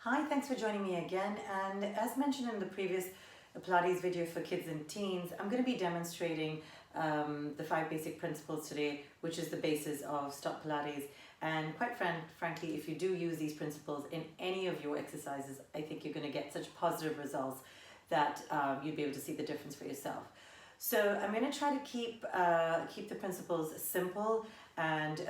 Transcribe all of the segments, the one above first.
Hi, thanks for joining me again. And as mentioned in the previous Pilates video for kids and teens, I'm going to be demonstrating the 5 basic principles today, which is the basis of Stop Pilates. And quite frankly, if you do use these principles in any of your exercises, I think you're going to get such positive results that you'll be able to see the difference for yourself. So I'm going to try to keep the principles simple and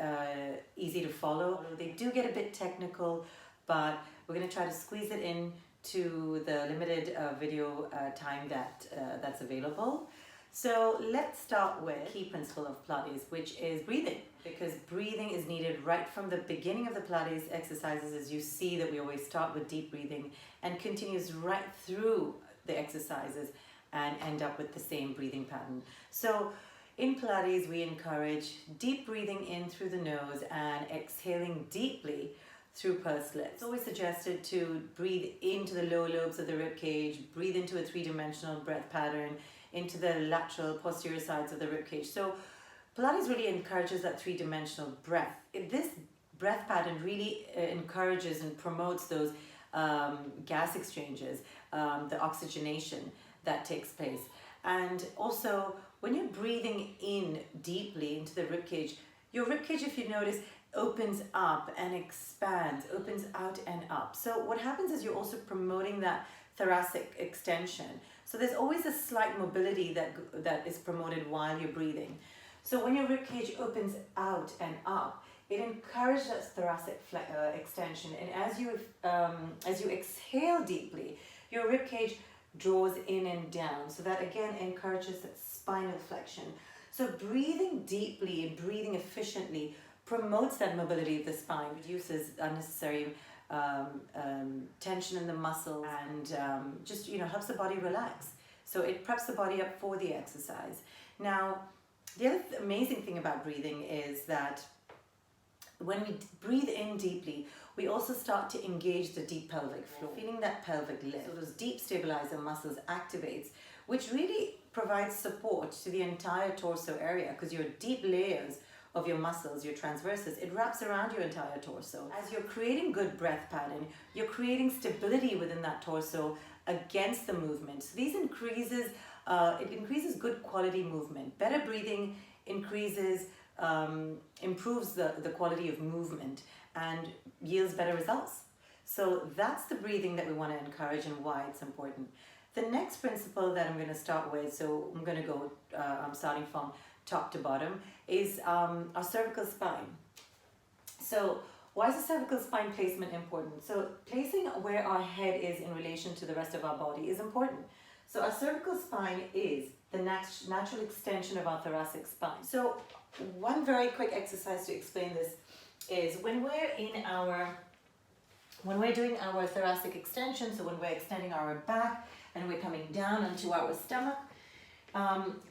easy to follow. They do get a bit technical, but we're going to try to squeeze it in to the limited video time that's available. So let's start with the key principle of Pilates, which is breathing, because breathing is needed right from the beginning of the Pilates exercises. As you see that we always start with deep breathing and continues right through the exercises and end up with the same breathing pattern. So in Pilates, we encourage deep breathing in through the nose and exhaling deeply through pursed lips. It's always suggested to breathe into the lower lobes of the rib cage, breathe into a 3-dimensional breath pattern, into the lateral posterior sides of the rib cage. So Pilates really encourages that 3-dimensional breath. This breath pattern really encourages and promotes those gas exchanges, the oxygenation that takes place. And also, when you're breathing in deeply into the rib cage, your rib cage, if you notice, opens up and expands, opens out and up. So what happens is you're also promoting that thoracic extension. So there's always a slight mobility that is promoted while you're breathing. So when your rib cage opens out and up, it encourages that thoracic extension. And as you exhale deeply, your rib cage draws in and down. So that again encourages that spinal flexion. So breathing deeply and breathing efficiently promotes that mobility of the spine, reduces unnecessary tension in the muscles, and just helps the body relax. So it preps the body up for the exercise. Now, the other amazing thing about breathing is that when we breathe in deeply, we also start to engage the deep pelvic floor, feeling that pelvic lift. So those deep stabilizer muscles activates, which really provides support to the entire torso area, because your deep layers of your muscles, your transverses, it wraps around your entire torso. As you're creating good breath pattern, you're creating stability within that torso against the movement. So these increases good quality movement. Better breathing increases, improves the quality of movement and yields better results. So that's the breathing that we want to encourage and why it's important. The next principle that I'm going to start with, so I'm going to go, I'm starting from top to bottom, is our cervical spine. So why is the cervical spine placement important? So placing where our head is in relation to the rest of our body is important. So our cervical spine is the natural extension of our thoracic spine. So one very quick exercise to explain this is when we're doing our thoracic extension, so when we're extending our back and we're coming down onto our stomach,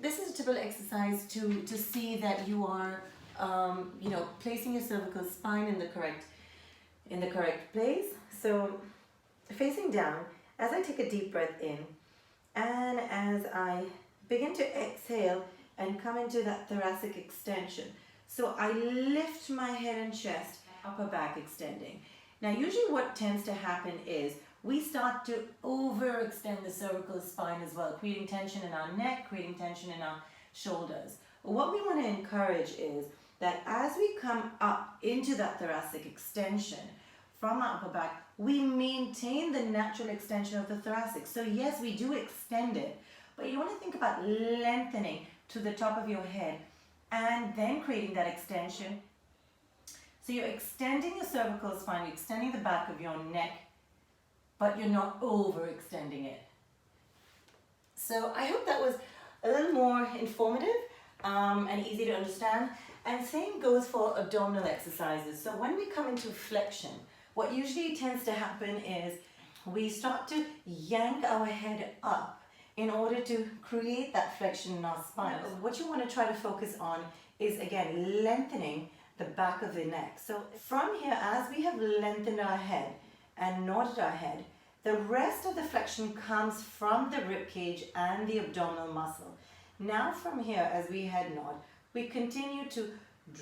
this is a typical exercise to see that you are placing your cervical spine in the correct place. So facing down, as I take a deep breath in and as I begin to exhale and come into that thoracic extension. So I lift my head and chest, upper back extending. Now usually what tends to happen is we start to overextend the cervical spine as well, creating tension in our neck, creating tension in our shoulders. But what we want to encourage is that as we come up into that thoracic extension from our upper back, we maintain the natural extension of the thoracic. So yes, we do extend it, but you want to think about lengthening to the top of your head and then creating that extension. So you're extending your cervical spine, you're extending the back of your neck, but you're not overextending it. So I hope that was a little more informative and easy to understand. And same goes for abdominal exercises. So when we come into flexion, what usually tends to happen is we start to yank our head up in order to create that flexion in our spine. What you want to try to focus on is, again, lengthening the back of the neck. So from here, as we have lengthened our head and nodded our head, the rest of the flexion comes from the rib cage and the abdominal muscle. Now from here, as we head nod, we continue to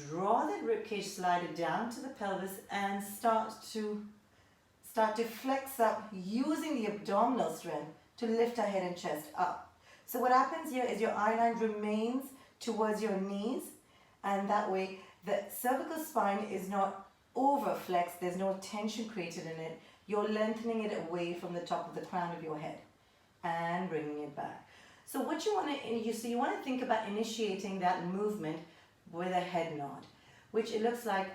draw that rib cage slider down to the pelvis and start start to flex up using the abdominal strength to lift our head and chest up. So what happens here is your eye line remains towards your knees, and that way the cervical spine is not over flexed, there's no tension created in it. You're lengthening it away from the top of the crown of your head and bringing it back. So what you want to think about initiating that movement with a head nod, which it looks like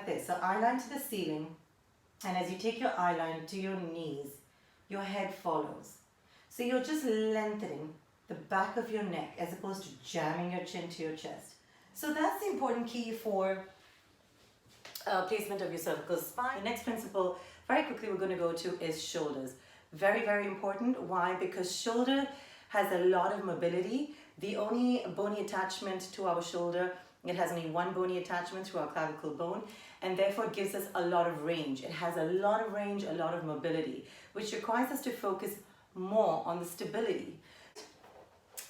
this. So eye line to the ceiling, and as you take your eye line to your knees, your head follows. So you're just lengthening the back of your neck as opposed to jamming your chin to your chest. So that's the important key for placement of your cervical spine. The next principle, very quickly we're going to go to, is shoulders. Very, very important. Why? Because shoulder has a lot of mobility. The only bony attachment to our shoulder, it has only one bony attachment to our clavicle bone, and therefore it gives us a lot of range. It has a lot of range, a lot of mobility, which requires us to focus more on the stability,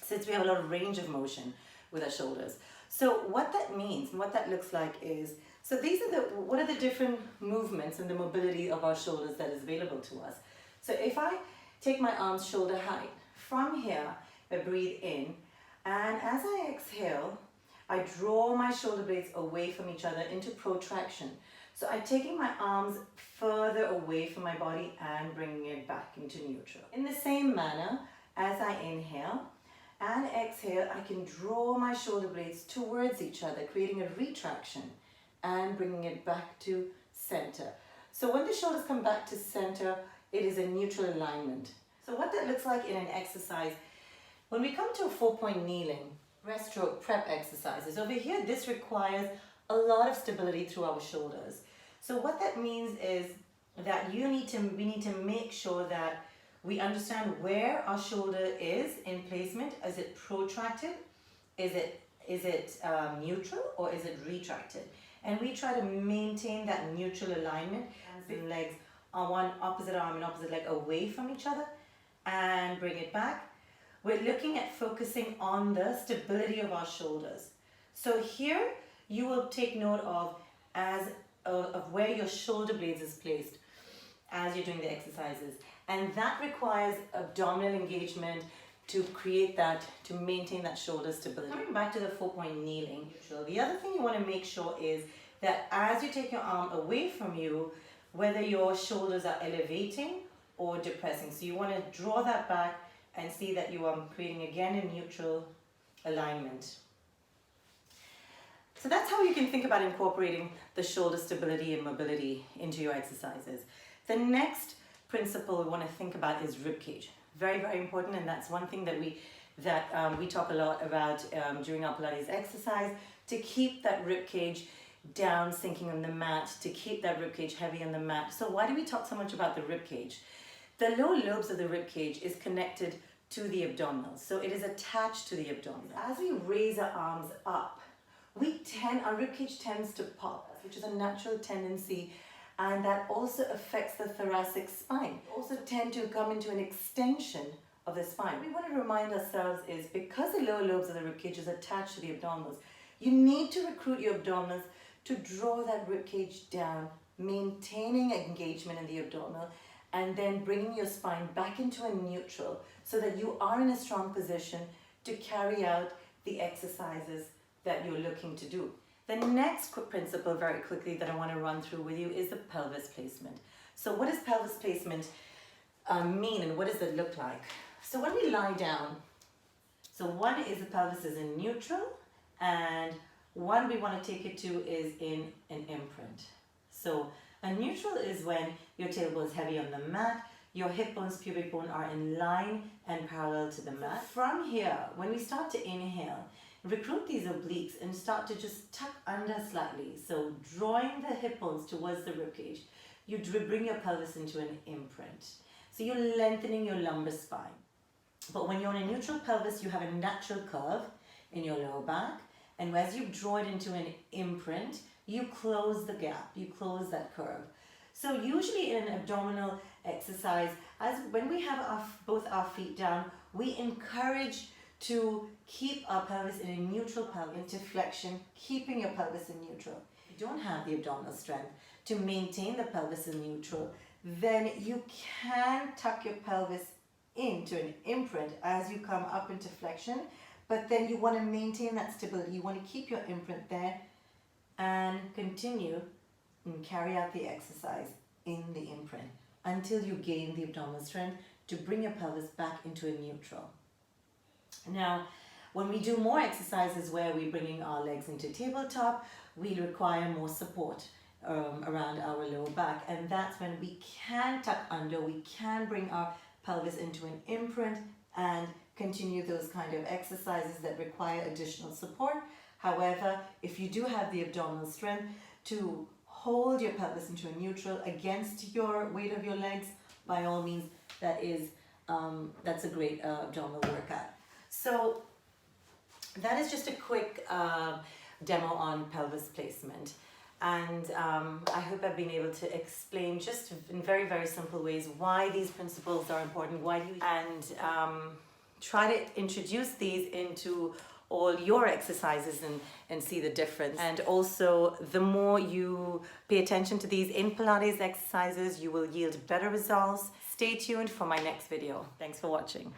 since we have a lot of range of motion with our shoulders. So what that means and what that looks like is, so these are what are the different movements and the mobility of our shoulders that is available to us. So if I take my arms shoulder height, from here I breathe in, and as I exhale, I draw my shoulder blades away from each other into protraction. So I'm taking my arms further away from my body and bringing it back into neutral. In the same manner, as I inhale and exhale, I can draw my shoulder blades towards each other, creating a retraction and bringing it back to center. So when the shoulders come back to center, it is a neutral alignment. So what that looks like in an exercise, when we come to a 4-point kneeling, breaststroke prep exercises, over here this requires a lot of stability through our shoulders. So what that means is that we need to make sure that we understand where our shoulder is in placement. Is it protracted? Is it neutral, or is it retracted? And we try to maintain that neutral alignment. Hands and legs on one opposite arm and opposite leg away from each other, and bring it back. We're looking at focusing on the stability of our shoulders. So here you will take note of where your shoulder blades is placed as you're doing the exercises. And that requires abdominal engagement to create that, to maintain that shoulder stability. Coming back to the 4-point kneeling, the other thing you want to make sure is that as you take your arm away from you, whether your shoulders are elevating or depressing. So you want to draw that back and see that you are creating again a neutral alignment. So that's how you can think about incorporating the shoulder stability and mobility into your exercises. The next principle we want to think about is rib cage. Very, very important, and that's one thing that we talk a lot about during our Pilates exercise, to keep that rib cage down, sinking on the mat, to keep that rib cage heavy on the mat. So why do we talk so much about the rib cage? The lower lobes of the rib cage is connected to the abdominals, so it is attached to the abdominals. As we raise our arms up, our rib cage tends to pop, which is a natural tendency, and that also affects the thoracic spine. We also tend to come into an extension of the spine. What we want to remind ourselves is, because the lower lobes of the rib cage is attached to the abdominals, you need to recruit your abdominals to draw that rib cage down, maintaining engagement in the abdominal, and then bringing your spine back into a neutral so that you are in a strong position to carry out the exercises that you're looking to do. The next principle, very quickly, that I want to run through with you is the pelvis placement. So what does pelvis placement mean, and what does it look like? So when we lie down, so one is the pelvis is in neutral, and one we want to take it to is in an imprint. So a neutral is when your tailbone is heavy on the mat, your hip bones, pubic bone are in line and parallel to the mat. From here, when we start to inhale, recruit these obliques and start to just tuck under slightly. So drawing the hip bones towards the ribcage, you bring your pelvis into an imprint. So you're lengthening your lumbar spine. But when you're in a neutral pelvis, you have a natural curve in your lower back. And as you draw it into an imprint, you close the gap, you close that curve. So usually in an abdominal exercise, when we have both our feet down, we encourage to keep our pelvis in a neutral pelvis, into flexion, keeping your pelvis in neutral. If you don't have the abdominal strength to maintain the pelvis in neutral, then you can tuck your pelvis into an imprint as you come up into flexion, but then you want to maintain that stability. You want to keep your imprint there and continue and carry out the exercise in the imprint until you gain the abdominal strength to bring your pelvis back into a neutral. Now, when we do more exercises where we're bringing our legs into tabletop, we require more support around our lower back, and that's when we can tuck under, we can bring our pelvis into an imprint and continue those kind of exercises that require additional support. However, if you do have the abdominal strength to hold your pelvis into a neutral against your weight of your legs, by all means, that's a great abdominal workout. So that is just a quick demo on pelvis placement. And I hope I've been able to explain just in very, very simple ways why these principles are important, and try to introduce these into all your exercises and see the difference. And also, the more you pay attention to these in Pilates exercises, you will yield better results. Stay tuned for my next video. Thanks for watching.